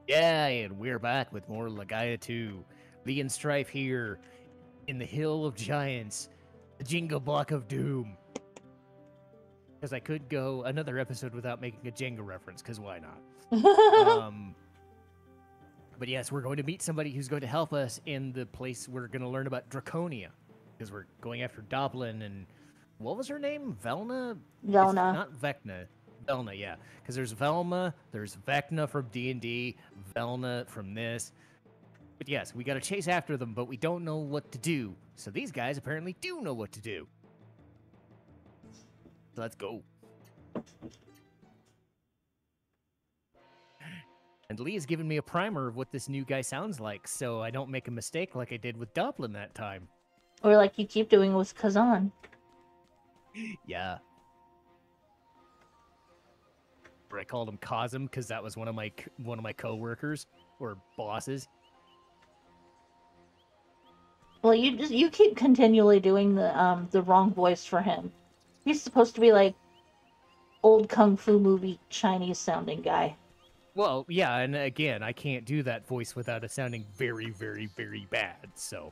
Yeah, and we're back with more Legaia 2. Citizen Strife here in the Hill of Giants, the Jinga Block of Doom. Because I could go another episode without making a Jenga reference, because why not? But yes, we're going to meet somebody who's going to help us in the place we're going to learn about Draconia. Because we're going after Doblin and... What was her name? Velna? Velna. Not Vecna. Velna, yeah. Because there's Velma, there's Vecna from D&D, Velna from this. But yes, we got to chase after them, but we don't know what to do. So these guys apparently do know what to do. So let's go. And Lee has given me a primer of what this new guy sounds like, so I don't make a mistake like I did with Dublin that time. Or like you keep doing with Kazan. Yeah. Or I called him Cosm because that was one of my coworkers or bosses. Well, you keep continually doing the wrong voice for him. He's supposed to be like old kung fu movie Chinese sounding guy. Well, yeah, and again, I can't do that voice without it sounding very, very, very bad. So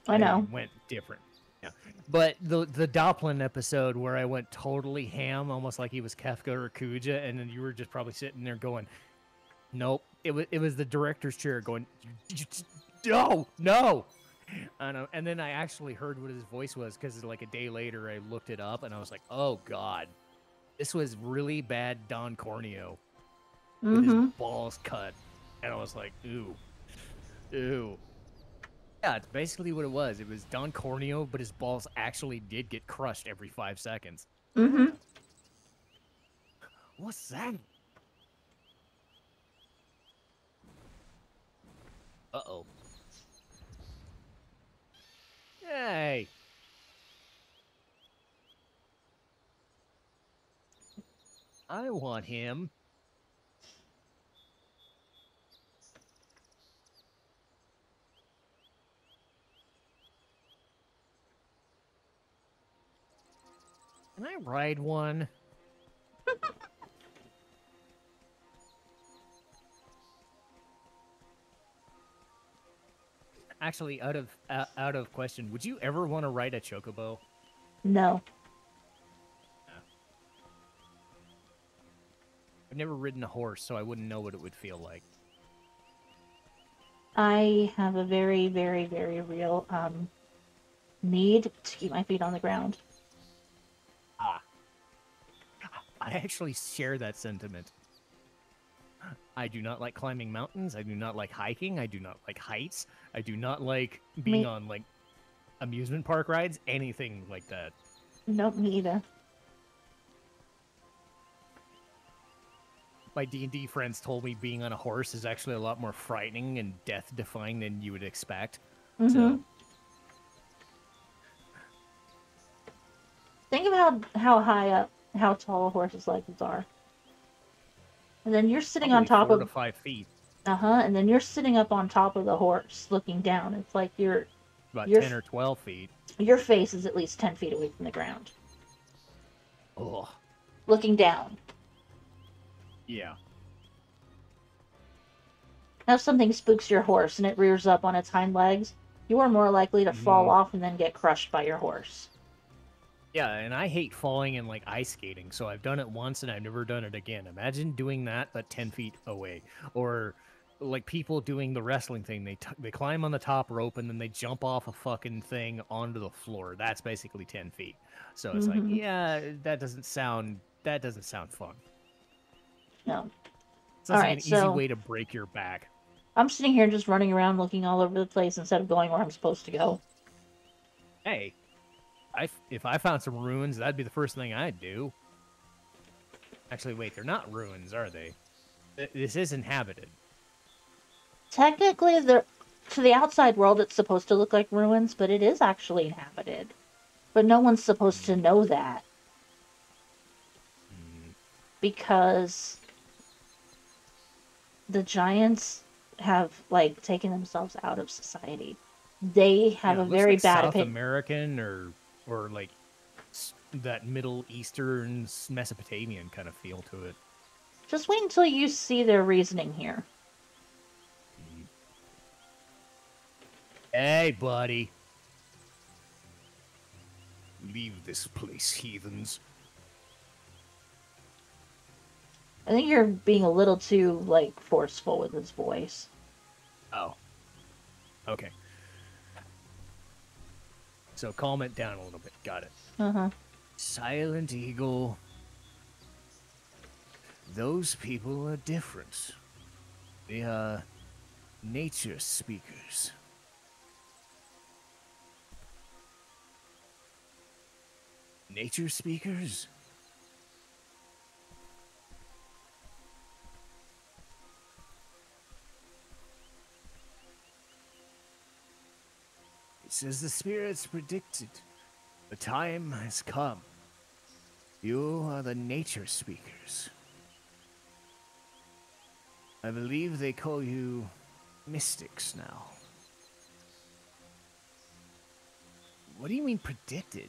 I know. Went different. Yeah. But the Doplin episode where I went totally ham, almost like he was Kafka or Kuja, and then you were just probably sitting there going, "Nope." It was the director's chair going, no. And then I actually heard what his voice was because like a day later I looked it up and I was like, "Oh God, this was really bad Don Corneo with his balls cut," and I was like, "Ooh." Yeah, it's basically what it was. It was Don Corneo, but his balls actually did get crushed every 5 seconds. What's that? Uh-oh. Hey. I want him. Can I ride one? Actually, out of question, would you ever want to ride a chocobo? No. I've never ridden a horse, so I wouldn't know what it would feel like. I have a very, very, very real need to keep my feet on the ground. I actually share that sentiment. I do not like climbing mountains. I do not like hiking. I do not like heights. I do not like being on, like, amusement park rides. Anything like that. Nope, me either. My D&D friends told me being on a horse is actually a lot more frightening and death-defying than you would expect. So... Think about how high up, how tall horses' legs are. And then you're sitting on top 4 to 5 feet. And then you're sitting up on top of the horse looking down. It's like you're... About 10 or 12 feet. Your face is at least 10 feet away from the ground. Oh. Looking down. Yeah. Now if something spooks your horse and it rears up on its hind legs, you are more likely to fall off and then get crushed by your horse. Yeah, and I hate falling and, like, ice skating, so I've done it once and I've never done it again. Imagine doing that, but 10 feet away. Or, like, people doing the wrestling thing. They climb on the top rope and then they jump off a fucking thing onto the floor. That's basically 10 feet. So it's like, yeah, that doesn't sound fun. No. It's like an easy way to break your back. I'm sitting here just running around looking all over the place instead of going where I'm supposed to go. Hey. If I found some ruins, that'd be the first thing I'd do. Actually, wait, they're not ruins, are they? This is inhabited. Technically, to the outside world, it's supposed to look like ruins, but it is actually inhabited. But no one's supposed to know that. Because the giants have, like, taken themselves out of society. They have a very bad opinion. South American or like that Middle Eastern Mesopotamian kind of feel to it. Just wait until you see their reasoning here. Hey, buddy. Leave this place, heathens. I think you're being a little too, like, forceful with his voice. Oh. Okay. So calm it down a little bit. Got it. Uh-huh. Silent Eagle. Those people are different. They are nature speakers. Nature speakers? It says the spirits predicted. The time has come. You are the nature speakers. I believe they call you mystics now. What do you mean predicted?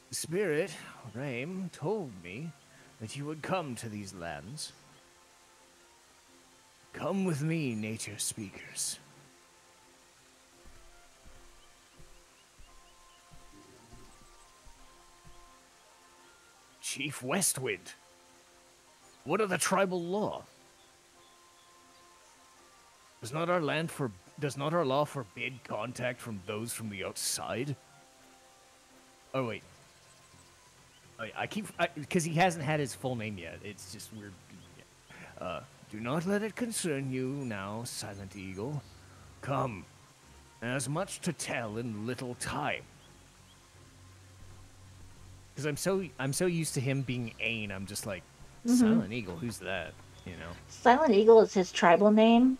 The spirit, Rame, told me that you would come to these lands. Come with me, nature speakers. Chief Westwind. What are the tribal law? Does not our law forbid contact from those from the outside? Oh wait. I keep because he hasn't had his full name yet. It's just weird. Do not let it concern you now, Silent Eagle. Come. There's much to tell in little time. Because I'm so used to him being Ain, I'm just like, Silent Eagle, who's that? You know? Silent Eagle is his tribal name,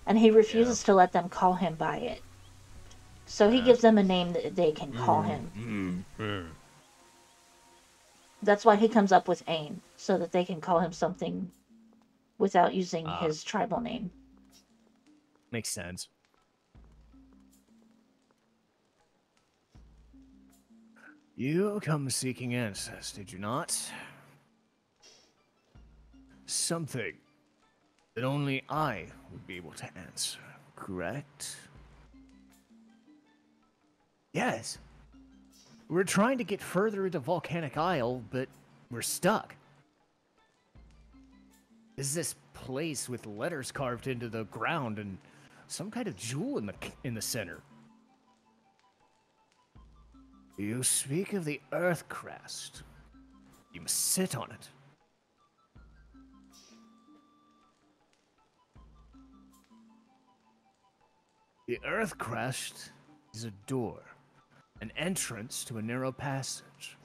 and he refuses to let them call him by it. So he gives them a name that they can call him. That's why he comes up with Ain, so that they can call him something without using his tribal name. Makes sense. You come seeking answers, did you not? Something that only I would be able to answer, correct? Yes. We're trying to get further into Volcanic Isle, but we're stuck. Is this place with letters carved into the ground and some kind of jewel in the center? You speak of the Earth Crest. You must sit on it. The Earth Crest is a door, an entrance to a narrow passage,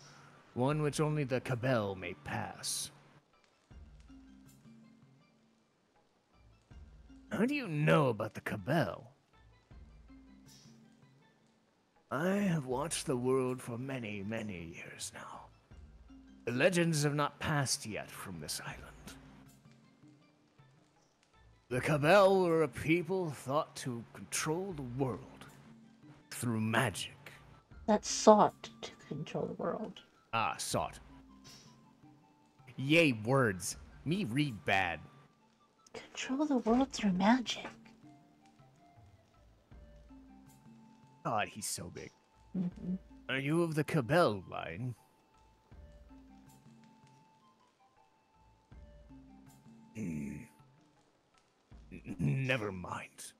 one which only the Cabal may pass. How do you know about the Cabal? I have watched the world for many, many years now. The legends have not passed yet from this island. The Cabal were a people thought to control the world through magic. That sought to control the world. Ah, sought. Yay, words. Me read bad. Control the world through magic. God, he's so big. Mm-hmm. Are you of the Cabal line? Never mind.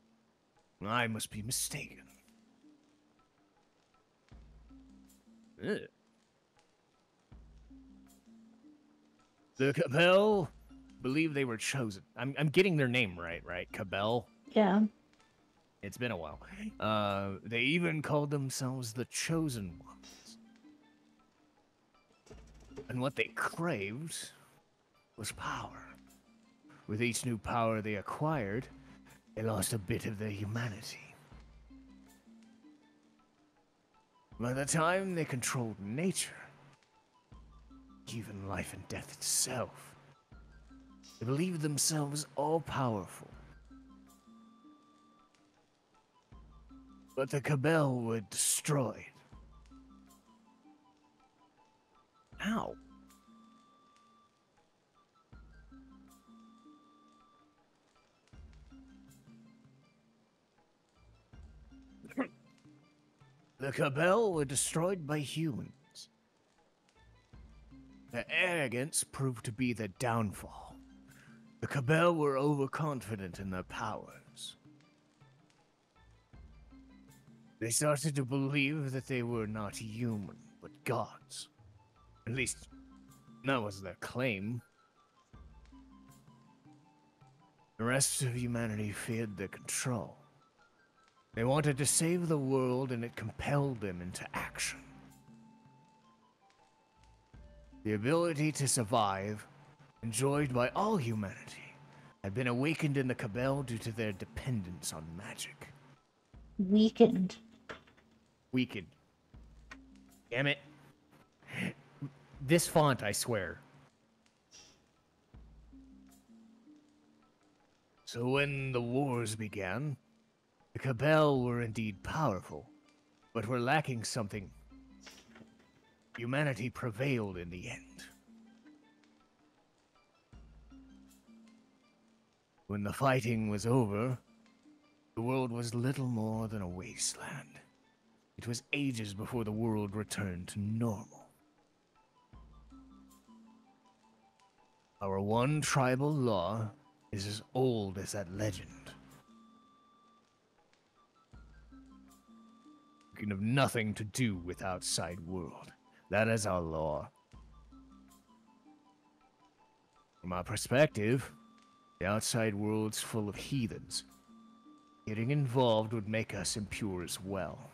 I must be mistaken. Ugh. The Cabal believe they were chosen. I'm getting their name right? Cabal? Yeah. It's been a while. They even called themselves the Chosen Ones. And what they craved was power. With each new power they acquired, they lost a bit of their humanity. By the time they controlled nature, even life and death itself, they believed themselves all-powerful. But the Cabal were destroyed. How? The Cabal were destroyed by humans. Their arrogance proved to be their downfall. The Cabal were overconfident in their powers. They started to believe that they were not human, but gods. At least, that was their claim. The rest of humanity feared their control. They wanted to save the world, and it compelled them into action. The ability to survive, enjoyed by all humanity, had been awakened in the Cabal due to their dependence on magic. Weakened. Weakened. Damn it. This font, I swear. So when the wars began, the Cabal were indeed powerful, but were lacking something. Humanity prevailed in the end. When the fighting was over, the world was little more than a wasteland. It was ages before the world returned to normal. Our one tribal law is as old as that legend. We can have nothing to do with outside world. That is our law. From our perspective, the outside world's full of heathens. Getting involved would make us impure as well.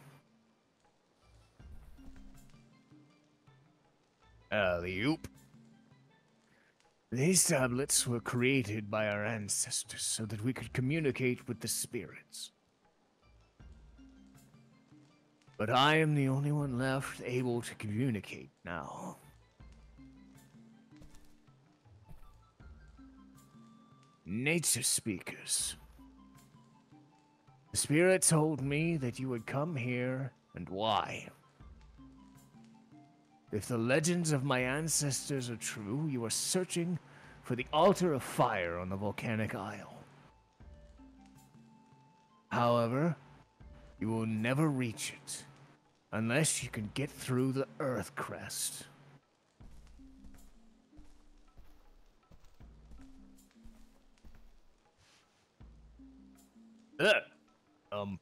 Alley-oop. These tablets were created by our ancestors so that we could communicate with the spirits. But I am the only one left able to communicate now. Nature speakers. The spirit told me that you would come here, and why. If the legends of my ancestors are true, you are searching for the altar of fire on the volcanic isle. However, you will never reach it, unless you can get through the Earth Crest. Oh.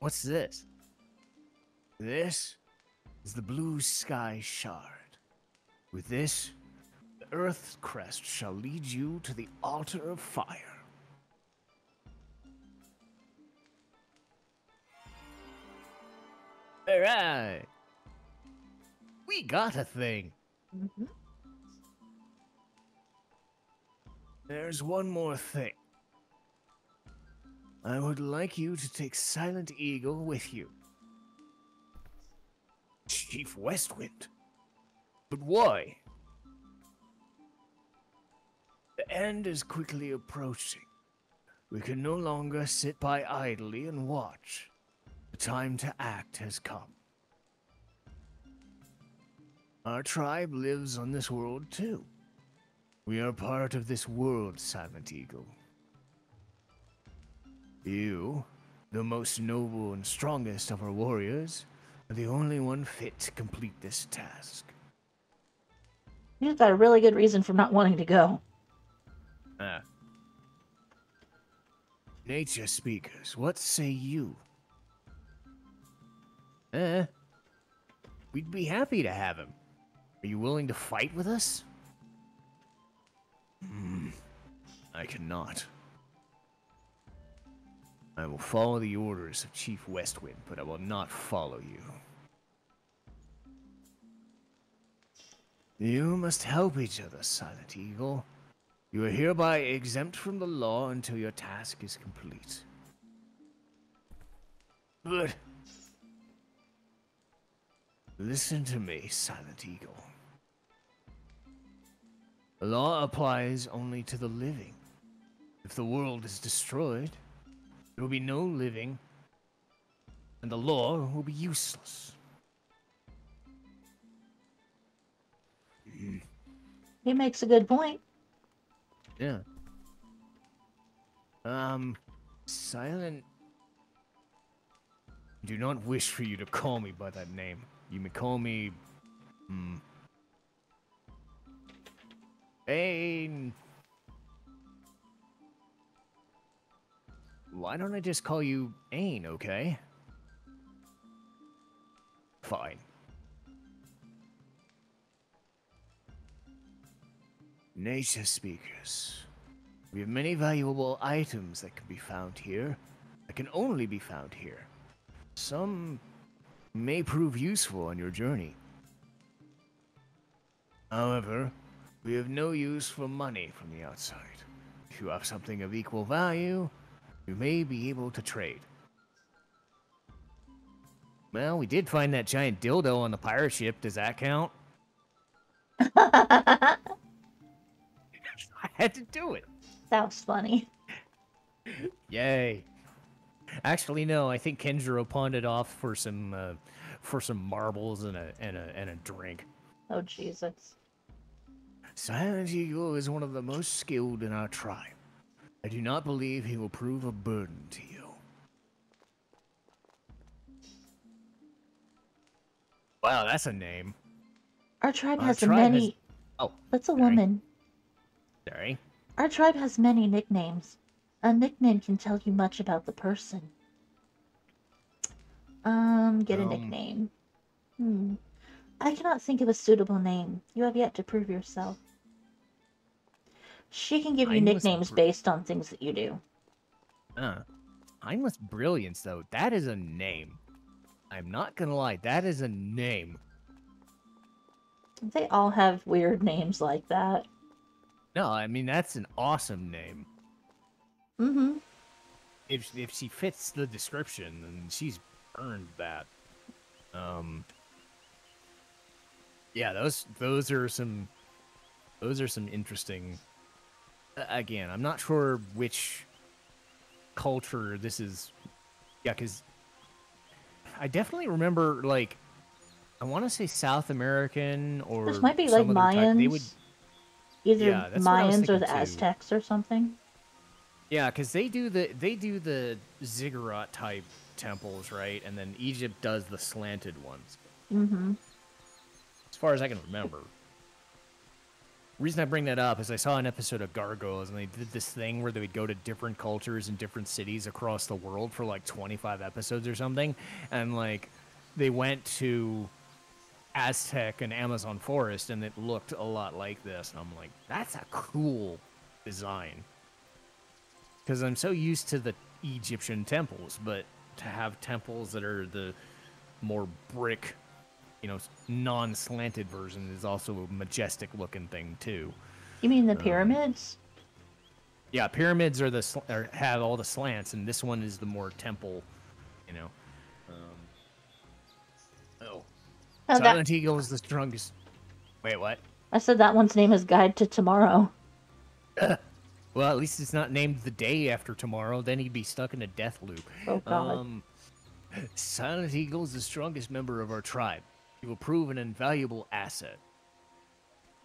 What's this? This is the blue sky shard. With this, the Earth's crest shall lead you to the altar of fire. Alright. We got a thing. Mm-hmm. There's one more thing. I would like you to take Silent Eagle with you. Chief Westwind? But why? The end is quickly approaching. We can no longer sit by idly and watch. The time to act has come. Our tribe lives on this world too. We are part of this world, Silent Eagle. You, the most noble and strongest of our warriors, are the only one fit to complete this task. You've got a really good reason for not wanting to go. Nature speakers, what say you? We'd be happy to have him. Are you willing to fight with us? I cannot. I will follow the orders of Chief Westwind, but I will not follow you. You must help each other, Silent Eagle. You are hereby exempt from the law until your task is complete. But listen to me, Silent Eagle. The law applies only to the living. If the world is destroyed, there will be no living, and the law will be useless. He makes a good point. Yeah. Silent do not wish for you to call me by that name. You may call me... Ain. Why don't I just call you Ain, okay? Fine. Nature speakers. We have many valuable items that can be found here, that can only be found here. Some may prove useful on your journey. However, we have no use for money from the outside. If you have something of equal value, you may be able to trade. Well, we did find that giant dildo on the pirate ship. Does that count? I had to do it. That was funny. Yay. Actually, no. I think Kenjiro pawned it off for some marbles and a drink. Oh Jesus. Silent Eagle is one of the most skilled in our tribe. I do not believe he will prove a burden to you. Wow, that's a name. Our tribe Our has tribe many. has- Oh, That's a sorry. woman. Sorry. Our tribe has many nicknames. A nickname can tell you much about the person. Get a nickname. I cannot think of a suitable name. You have yet to prove yourself. She can give you nicknames based on things that you do. Mindless Brilliance, though. That is a name. I'm not gonna lie. That is a name. They all have weird names like that. No, I mean, that's an awesome name. Mm-hmm. If she fits the description, then she's earned that. Yeah, those are some interesting. Again, I'm not sure which culture this is. Yeah, because I definitely remember, like, I want to say South American or This might be some like other type. Mayans. They would, Either yeah, that's what I was Mayans or thinking the too. Aztecs or something. Yeah, because they do the ziggurat type temples, right? And then Egypt does the slanted ones. Mm-hmm. As far as I can remember. Reason I bring that up is I saw an episode of Gargoyles, and they did this thing where they would go to different cultures and different cities across the world for like 25 episodes or something, and like they went to Aztec and Amazon forest, and it looked a lot like this, and I'm like, that's a cool design. Because I'm so used to the Egyptian temples, but to have temples that are the more brick, you know, non-slanted version is also a majestic looking thing too. You mean the pyramids? Yeah, pyramids are have all the slants, and this one is the more temple, you know. Oh, Silent Eagle is the strongest. Wait, what? I said that one's name is Guide to Tomorrow. Well, at least it's not named the day after tomorrow. Then he'd be stuck in a death loop. Oh God. Silent Eagle is the strongest member of our tribe. He will prove an invaluable asset.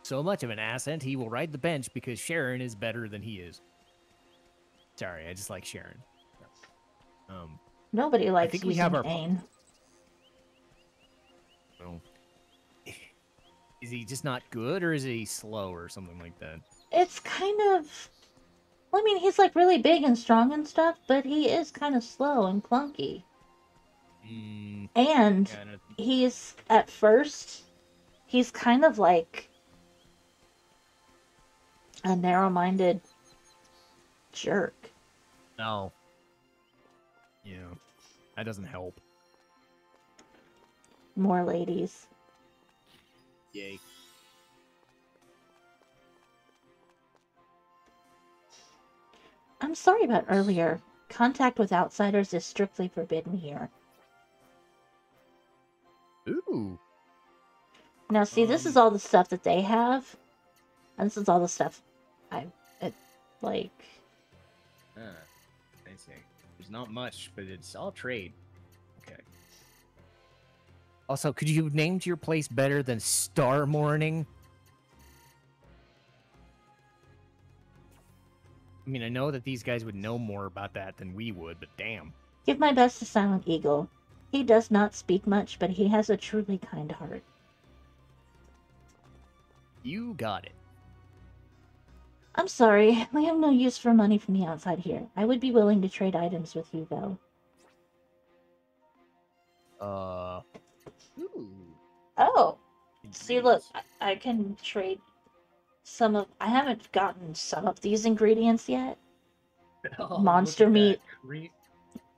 So much of an asset, he will ride the bench because Sharon is better than he is. Sorry, I just like Sharon. Nobody likes think we using have our- Ain. Well, is he just not good, or is he slow, or something like that? It's kind of... Well, I mean, he's like really big and strong and stuff, but he is kind of slow and clunky. And Yeah, no, he's, at first, he's kind of like a narrow-minded jerk. no. Yeah, that doesn't help. More ladies. Yay. I'm sorry about earlier. Contact with outsiders is strictly forbidden here. Ooh. Now, see, this is all the stuff that they have, and this is all the stuff like... I see. There's not much, but it's all trade. Okay. Also, could you have named your place better than Star Morning? I mean, I know that these guys would know more about that than we would, but damn. Give my best to Silent Eagle. He does not speak much, but he has a truly kind heart. You got it. I'm sorry, we have no use for money from the outside here. I would be willing to trade items with you, though. Ooh. Oh. See, look, Ingredients. I can trade some of... I haven't gotten some of these ingredients yet. Oh, Monster look at meat,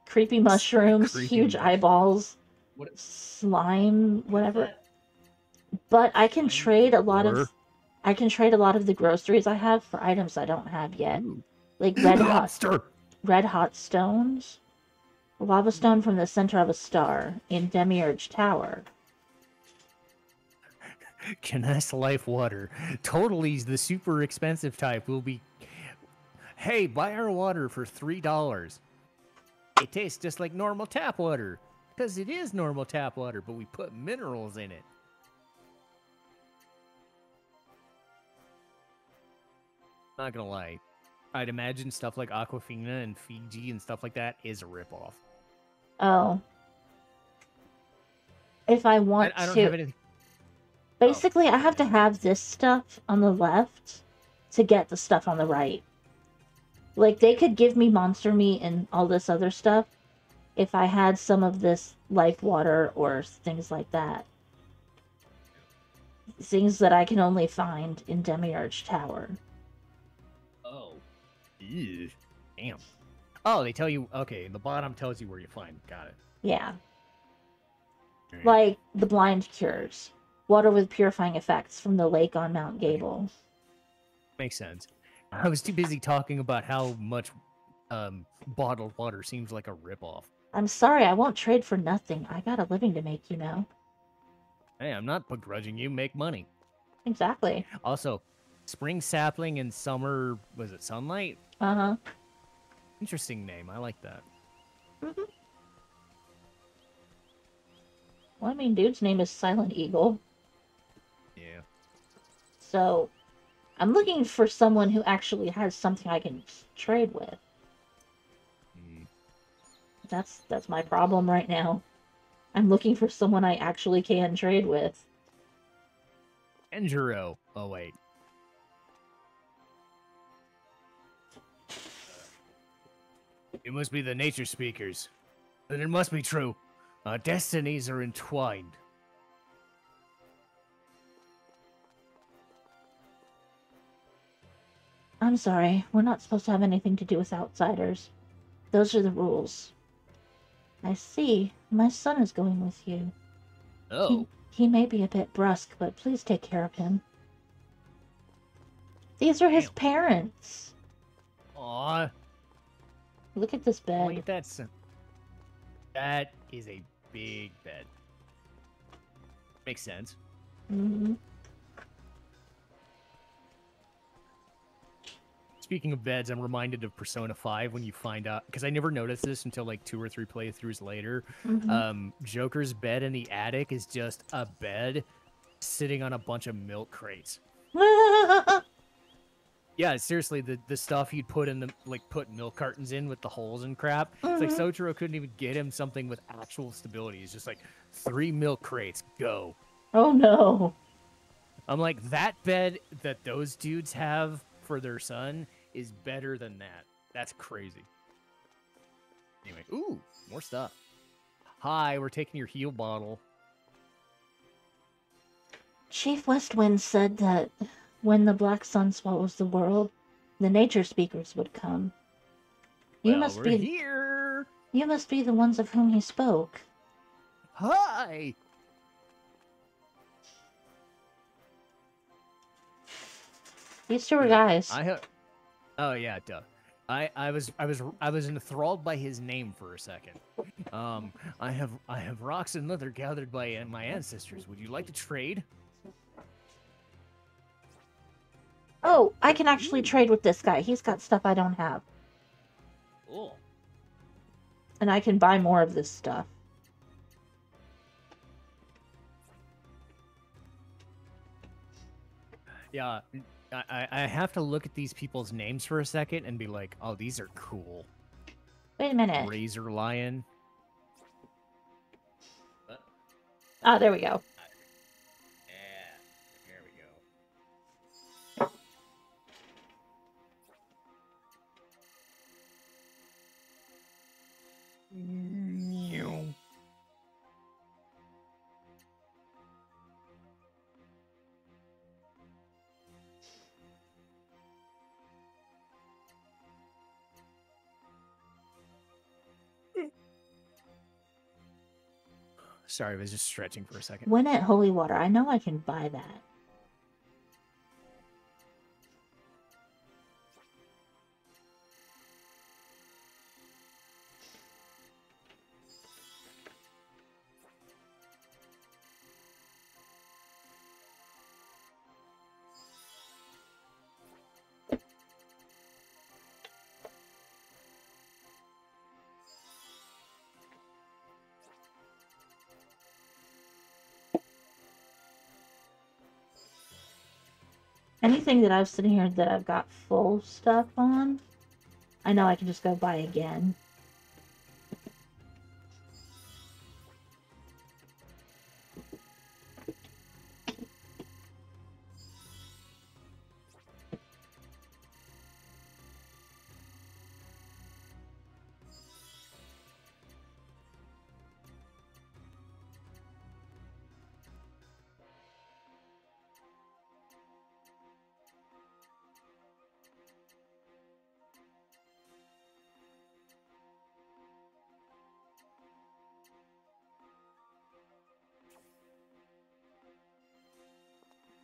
creepy mushrooms, creepy huge mush- eyeballs, What? slime, What is whatever. that? But I can Slime trade a lot galore? of... I can trade a lot of the groceries I have for items I don't have yet. Ooh. Like Lobster. red hot stones. A lava stone from the center of a star in Demiurge Tower. Kness Life Water. Totally the super expensive type will be... Hey, buy our water for $3. It tastes just like normal tap water. Because it is normal tap water, but we put minerals in it. Not gonna lie. I'd imagine stuff like Aquafina and Fiji and stuff like that is a ripoff. Oh. If I want I don't to... have anything... Basically, I have to have this stuff on the left to get the stuff on the right. Like, they could give me monster meat and all this other stuff if I had some of this life water or things like that. Things that I can only find in Demiurge Tower. Oh. Ew. Damn. Oh, they tell you... Okay, the bottom tells you where you find. Got it. Yeah. Right. Like the blind cures. Water with purifying effects from the lake on Mount Gable. Makes sense. I was too busy talking about how much bottled water seems like a ripoff. I'm sorry, I won't trade for nothing. I got a living to make, you know. Hey, I'm not begrudging you. Make money. Exactly. Also, spring sapling and summer... Was it sunlight? Uh-huh. Interesting name. I like that. Mm-hmm. Well, I mean, dude's name is Silent Eagle. Yeah. So, I'm looking for someone who actually has something I can trade with. Mm. That's my problem right now. I'm looking for someone I actually can trade with. Enjuro. Oh, wait. It must be the nature speakers. Then it must be true. Our destinies are entwined. I'm sorry, we're not supposed to have anything to do with outsiders. Those are the rules. I see. My son is going with you. Oh. He may be a bit brusque, but please take care of him. These are his Damn. parents. Aw. Look at this bed. Wait, that is a big bed. Makes sense. Mm-hmm. Speaking of beds, I'm reminded of Persona 5 when you find out, because I never noticed this until like 2 or 3 playthroughs later. Mm-hmm. Joker's bed in the attic is just a bed sitting on a bunch of milk crates. Yeah, seriously, the stuff you'd put in the, like, put milk cartons in with the holes and crap. It's like Sotaro couldn't even get him something with actual stability. He's just like, 3 milk crates, go. Oh no. I'm like, that bed that those dudes have for their son is better than that. That's crazy. Anyway, ooh, more stuff. Hi, we're taking your heal bottle. Chief Westwind said that when the Black Sun swallows the world, the nature speakers would come. You Well, must we're be here. You must be the ones of whom he spoke. Hi. These two are guys. Oh yeah, duh. I was enthralled by his name for a second. I have rocks and leather gathered by my ancestors. Would you like to trade? Oh, I can actually trade with this guy. He's got stuff I don't have. Oh. And I can buy more of this stuff. Yeah, I have to look at these people's names for a second and be like, oh, these are cool. Wait a minute. Razor Lion. Ah, there we go. Yeah, there we go. Sorry, I was just stretching for a second. When at Holy Water, I know I can buy that. Anything that I've sitting here that I've got full stuff on, I know I can just go buy again.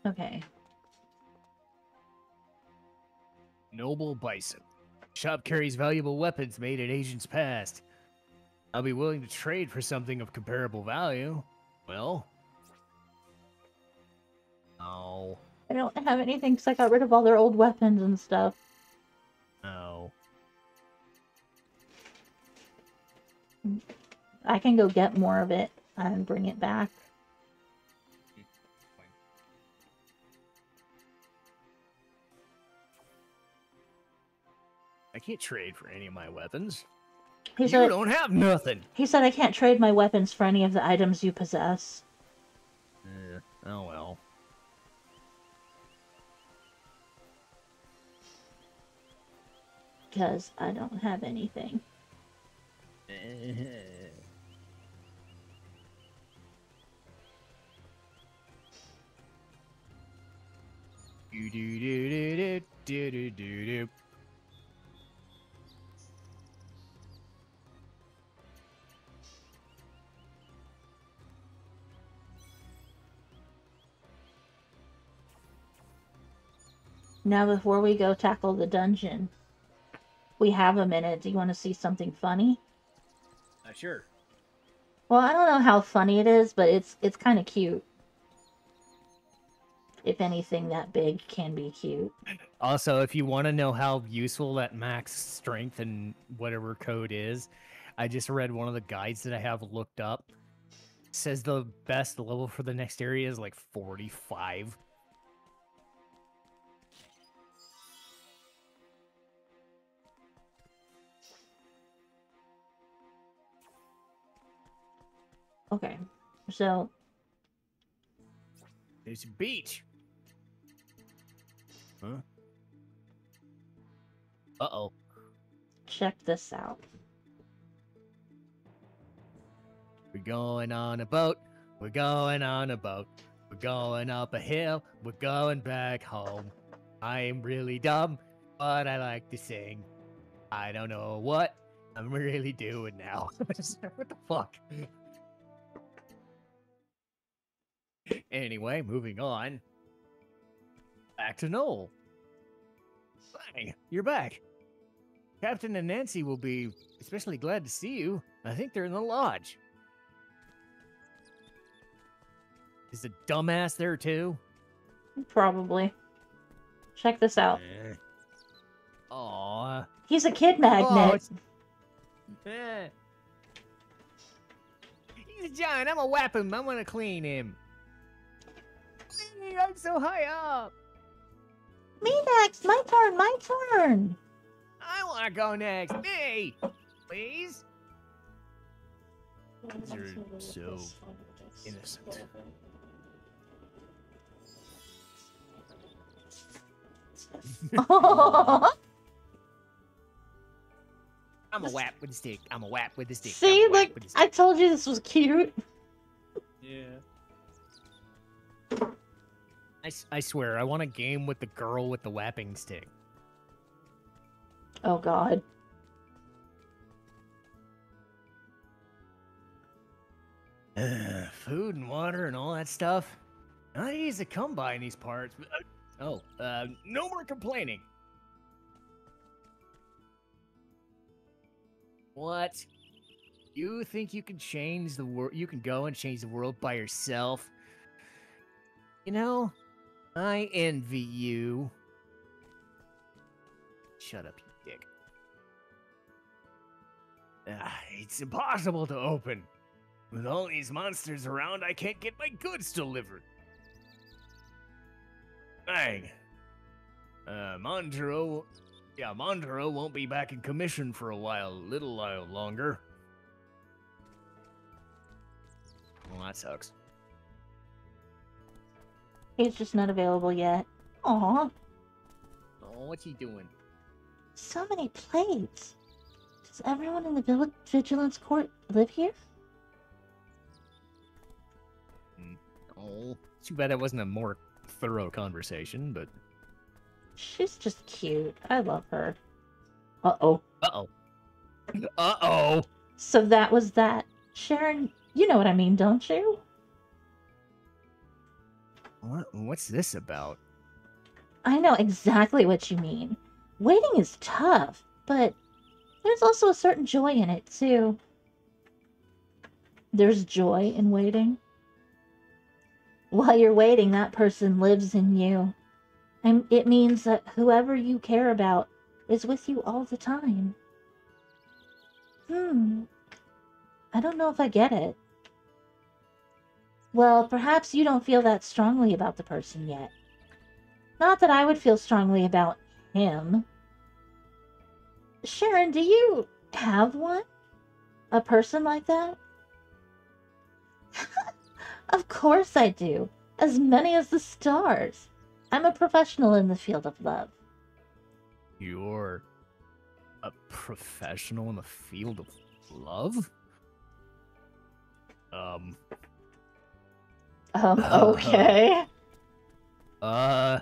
Okay. Noble Bison. Shop carries valuable weapons made in Asians past. I'll be willing to trade for something of comparable value. Well. Oh. I don't have anything because I got rid of all their old weapons and stuff. Oh. I can go get more of it and bring it back. I can't trade for any of my weapons. He said, You don't have nothing. He said I can't trade my weapons for any of the items you possess. Oh well. Because I don't have anything. Do do do do do do do do. Now before we go tackle the dungeon, we have a minute. Do you want to see something funny? Sure. Well, I don't know how funny it is, but it's kind of cute. If anything that big can be cute. Also, if you want to know how useful that max strength and whatever code is, I just read one of the guides that I have looked up. It says the best level for the next area is like 45. Okay, so There's a beach. Huh? Uh-oh. check this out. We're going on a boat. We're going on a boat. We're going up a hill. We're going back home. I'm really dumb, but I like to sing. I don't know what I'm really doing now. What the fuck? Anyway, moving on. Back to Noel. Hey, you're back. Captain and Nancy will be especially glad to see you. I think they're in the lodge. Is the dumbass there too? Probably. Check this out. Aww. He's a kid magnet. He's a giant. I'm gonna whap him. I'm gonna clean him. Hey, I'm so high up. Me next. My turn. My turn. I want to go next. Me, please. These are so Innocent. I'm a whap with the stick. I'm a whap with the stick. See, like, I told you this was cute. Yeah. I swear, I want a game with the girl with the whapping stick. Oh, God. Food and water and all that stuff. Not easy to come by in these parts. But, no more complaining. What? You think you can change the world? You can go and change the world by yourself? You know, I envy you. Shut up, you dick. It's impossible to open. With all these monsters around, I can't get my goods delivered. Dang. Mondro won't be back in commission for a little while longer. Well, that sucks. He's just not available yet. Aw. Oh, what's he doing? So many plates. Does everyone in the Vigilance Court live here? Oh, too bad that wasn't a more thorough conversation, but... She's just cute. I love her. Uh-oh. Uh-oh. Uh-oh! So that was that. Sharon, you know what I mean, don't you? What's this about? I know exactly what you mean. Waiting is tough, but there's also a certain joy in it, too. There's joy in waiting. While you're waiting, that person lives in you. And it means that whoever you care about is with you all the time. I don't know if I get it. Well, perhaps you don't feel that strongly about the person yet. Not that I would feel strongly about him. Sharon, do you have one? A person like that? Of course I do. As many as the stars. I'm a professional in the field of love. You're a professional in the field of love? Okay. I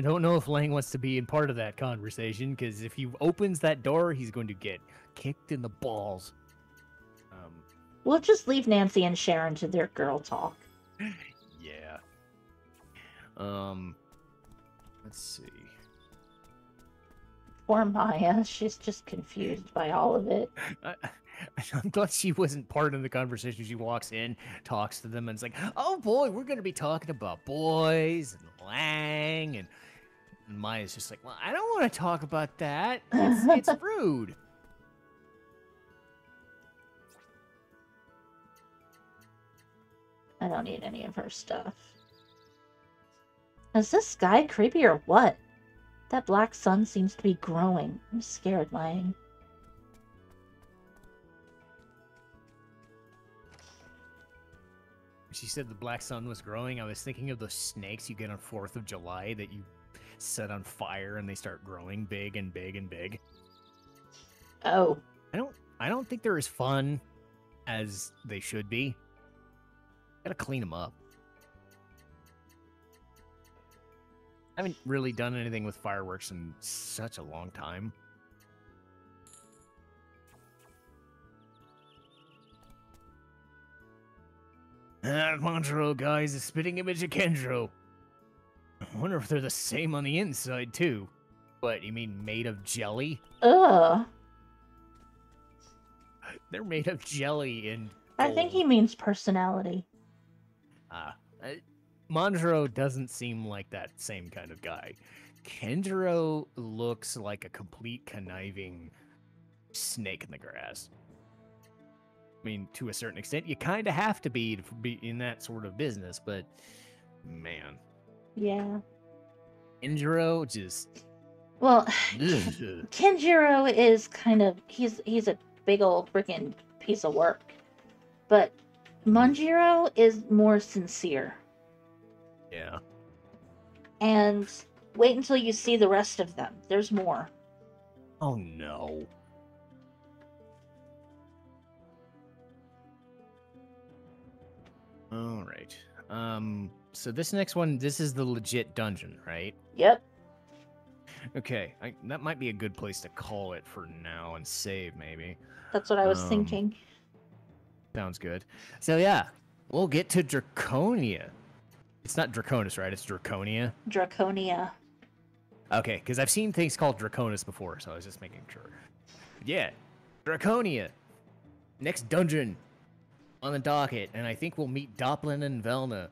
don't know if Lang wants to be in part of that conversation, because if he opens that door, he's going to get kicked in the balls. We'll just leave Nancy and Sharon to their girl talk. Yeah. Let's see. Poor Maya, she's just confused by all of it. I'm glad she wasn't part of the conversation. She walks in, talks to them, and it's like, oh boy, we're going to be talking about boys and Lang, and Maya's just like, well, I don't want to talk about that. It's rude. I don't need any of her stuff. Is this sky creepy or what? That black sun seems to be growing. I'm scared, Lang. She said the black sun was growing. I was thinking of those snakes you get on 4th of July that you set on fire and they start growing big and big and big. Oh. I don't think they're as fun as they should be. Gotta clean them up. I haven't really done anything with fireworks in such a long time. That Montero guy is a spitting image of Kendro. I wonder if they're the same on the inside, too. What, you mean made of jelly? Ugh. They're made of jelly and I think he means personality. Monjaro doesn't seem like that same kind of guy. Kendro looks like a complete conniving snake in the grass. I mean, to a certain extent, you kind of have to be in that sort of business, but man. Yeah. Kendro just... Well, Kenjiro is kind of... He's a big old freaking piece of work. But Manjiro is more sincere. Yeah. And wait until you see the rest of them. There's more. Oh no. All right. So this next one, this is the legit dungeon, right? Yep. Okay, that might be a good place to call it for now and save, maybe. That's what I was thinking. Sounds good. So yeah, we'll get to Draconia. It's not Draconis, right? It's Draconia. Draconia. Okay, because I've seen things called Draconis before, so I was just making sure. Yeah, Draconia. Next dungeon on the docket, and I think we'll meet Doplin and Velna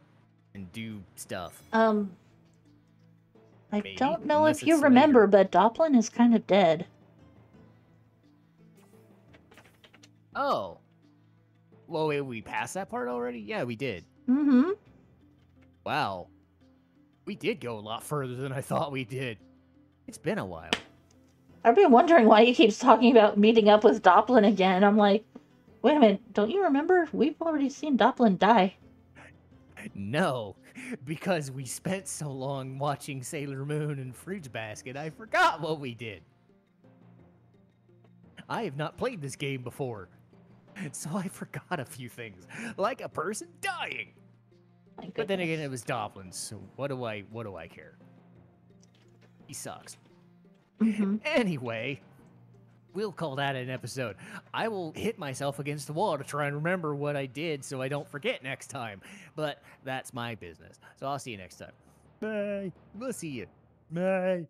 and do stuff. I Maybe, don't know unless if you it's remember, later. but Doplin is kind of dead. Oh. Well, wait, we passed that part already? Yeah, we did. Mm-hmm. Wow. We did go a lot further than I thought we did. It's been a while. I've been wondering why he keeps talking about meeting up with Doplin again. I'm like, wait a minute, don't you remember? We've already seen Doplin die. No, because we spent so long watching Sailor Moon and Fruits Basket, I forgot what we did. I have not played this game before, so I forgot a few things, like a person dying. But then again, it was Doplin, so what do I care? He sucks. Mm-hmm. Anyway, we'll call that an episode. I will hit myself against the wall to try and remember what I did so I don't forget next time. But that's my business. So I'll see you next time. Bye. We'll see you. Bye.